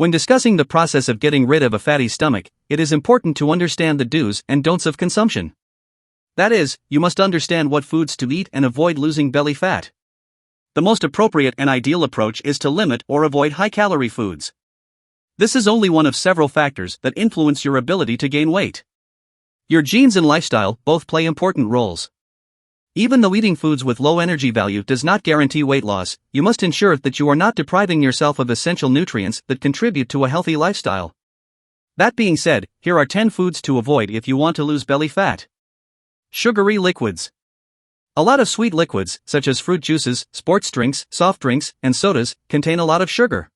When discussing the process of getting rid of a fatty stomach, it is important to understand the do's and don'ts of consumption. That is, you must understand what foods to eat and avoid losing belly fat. The most appropriate and ideal approach is to limit or avoid high-calorie foods. This is only one of several factors that influence your ability to gain weight. Your genes and lifestyle both play important roles. Even though eating foods with low energy value does not guarantee weight loss, you must ensure that you are not depriving yourself of essential nutrients that contribute to a healthy lifestyle. That being said, here are 10 foods to avoid if you want to lose belly fat. Sugary liquids. A lot of sweet liquids, such as fruit juices, sports drinks, soft drinks, and sodas, contain a lot of sugar.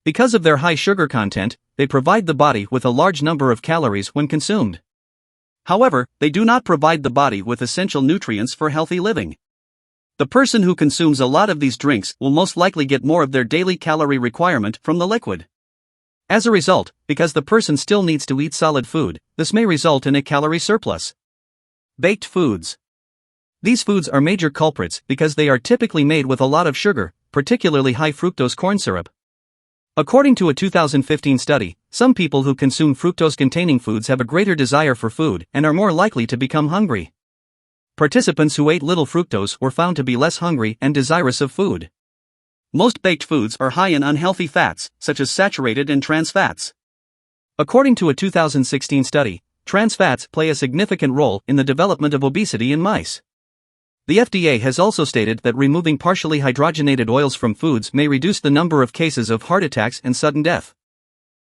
Because of their high sugar content, they provide the body with a large number of calories when consumed. However, they do not provide the body with essential nutrients for healthy living. The person who consumes a lot of these drinks will most likely get more of their daily calorie requirement from the liquid. As a result, because the person still needs to eat solid food, this may result in a calorie surplus. Baked foods. These foods are major culprits because they are typically made with a lot of sugar, particularly high fructose corn syrup. According to a 2015 study, some people who consume fructose-containing foods have a greater desire for food and are more likely to become hungry. Participants who ate little fructose were found to be less hungry and desirous of food. Most baked foods are high in unhealthy fats, such as saturated and trans fats. According to a 2016 study, trans fats play a significant role in the development of obesity in mice. The FDA has also stated that removing partially hydrogenated oils from foods may reduce the number of cases of heart attacks and sudden death.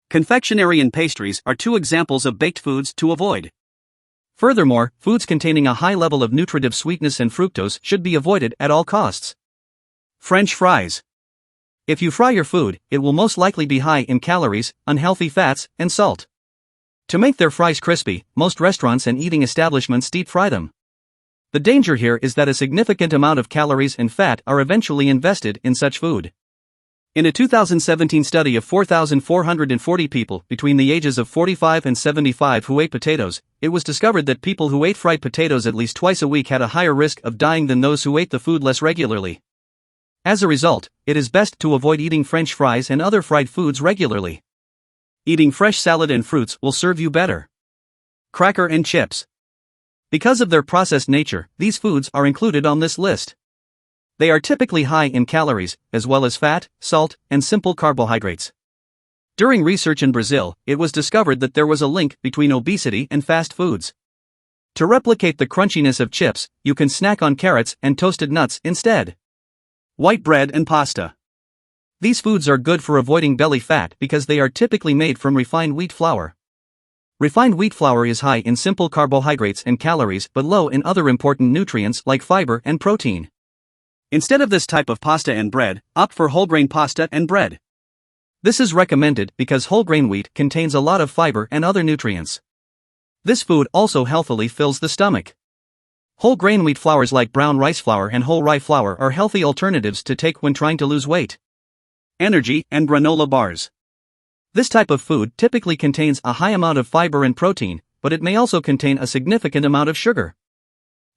Confectionery and pastries are 2 examples of baked foods to avoid. Furthermore, foods containing a high level of nutritive sweetness and fructose should be avoided at all costs. French fries. If you fry your food, it will most likely be high in calories, unhealthy fats, and salt. To make their fries crispy, most restaurants and eating establishments deep fry them. The danger here is that a significant amount of calories and fat are eventually invested in such food. In a 2017 study of 4,440 people between the ages of 45 and 75 who ate potatoes, it was discovered that people who ate fried potatoes at least twice a week had a higher risk of dying than those who ate the food less regularly. As a result, it is best to avoid eating French fries and other fried foods regularly. Eating fresh salad and fruits will serve you better. Cracker and chips. Because of their processed nature, these foods are included on this list. They are typically high in calories, as well as fat, salt, and simple carbohydrates. During research in Brazil, it was discovered that there was a link between obesity and fast foods. To replicate the crunchiness of chips, you can snack on carrots and toasted nuts instead. White bread and pasta. These foods are good for avoiding belly fat because they are typically made from refined wheat flour. Refined wheat flour is high in simple carbohydrates and calories but low in other important nutrients like fiber and protein. Instead of this type of pasta and bread, opt for whole grain pasta and bread. This is recommended because whole grain wheat contains a lot of fiber and other nutrients. This food also healthily fills the stomach. Whole grain wheat flours like brown rice flour and whole rye flour are healthy alternatives to take when trying to lose weight. Energy and granola bars. This type of food typically contains a high amount of fiber and protein, but it may also contain a significant amount of sugar.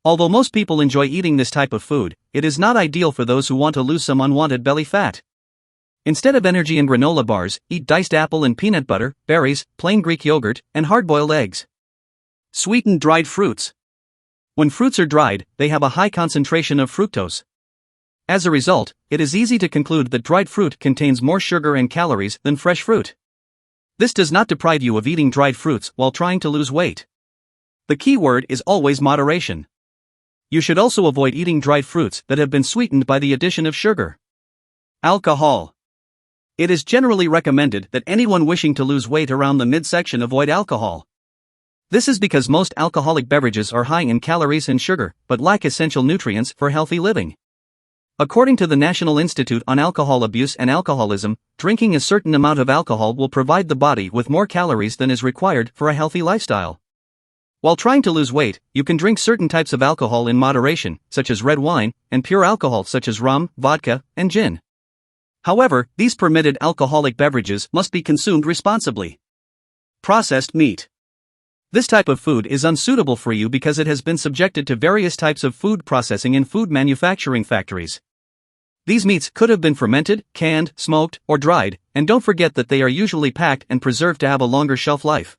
Although most people enjoy eating this type of food, it is not ideal for those who want to lose some unwanted belly fat. Instead of energy and granola bars, eat diced apple and peanut butter, berries, plain Greek yogurt, and hard-boiled eggs. Sweetened dried fruits. When fruits are dried, they have a high concentration of fructose. As a result, it is easy to conclude that dried fruit contains more sugar and calories than fresh fruit. This does not deprive you of eating dried fruits while trying to lose weight. The key word is always moderation. You should also avoid eating dried fruits that have been sweetened by the addition of sugar. Alcohol. It is generally recommended that anyone wishing to lose weight around the midsection avoid alcohol. This is because most alcoholic beverages are high in calories and sugar, but lack essential nutrients for healthy living. According to the National Institute on Alcohol Abuse and Alcoholism, drinking a certain amount of alcohol will provide the body with more calories than is required for a healthy lifestyle. While trying to lose weight, you can drink certain types of alcohol in moderation, such as red wine, and pure alcohol such as rum, vodka, and gin. However, these permitted alcoholic beverages must be consumed responsibly. Processed meat. This type of food is unsuitable for you because it has been subjected to various types of food processing in food manufacturing factories. These meats could have been fermented, canned, smoked, or dried, and don't forget that they are usually packed and preserved to have a longer shelf life.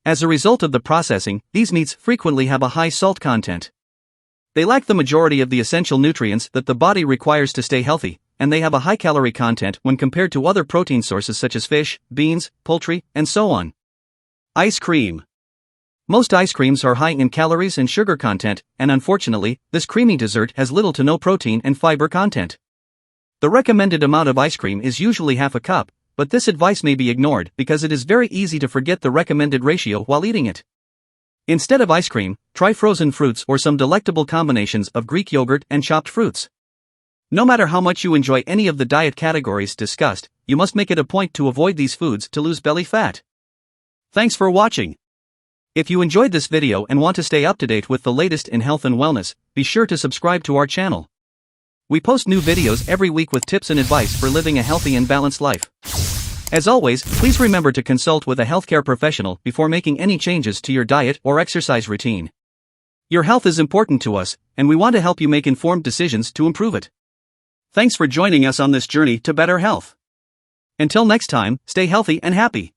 As a result of the processing, these meats frequently have a high salt content. They lack the majority of the essential nutrients that the body requires to stay healthy, and they have a high calorie content when compared to other protein sources such as fish, beans, poultry, and so on. Ice cream. Most ice creams are high in calories and sugar content, and unfortunately, this creamy dessert has little to no protein and fiber content. The recommended amount of ice cream is usually half a cup, but this advice may be ignored because it is very easy to forget the recommended ratio while eating it. Instead of ice cream, try frozen fruits or some delectable combinations of Greek yogurt and chopped fruits. No matter how much you enjoy any of the diet categories discussed, you must make it a point to avoid these foods to lose belly fat. Thanks for watching. If you enjoyed this video and want to stay up to date with the latest in health and wellness, be sure to subscribe to our channel. We post new videos every week with tips and advice for living a healthy and balanced life. As always, please remember to consult with a healthcare professional before making any changes to your diet or exercise routine. Your health is important to us, and we want to help you make informed decisions to improve it. Thanks for joining us on this journey to better health. Until next time, stay healthy and happy.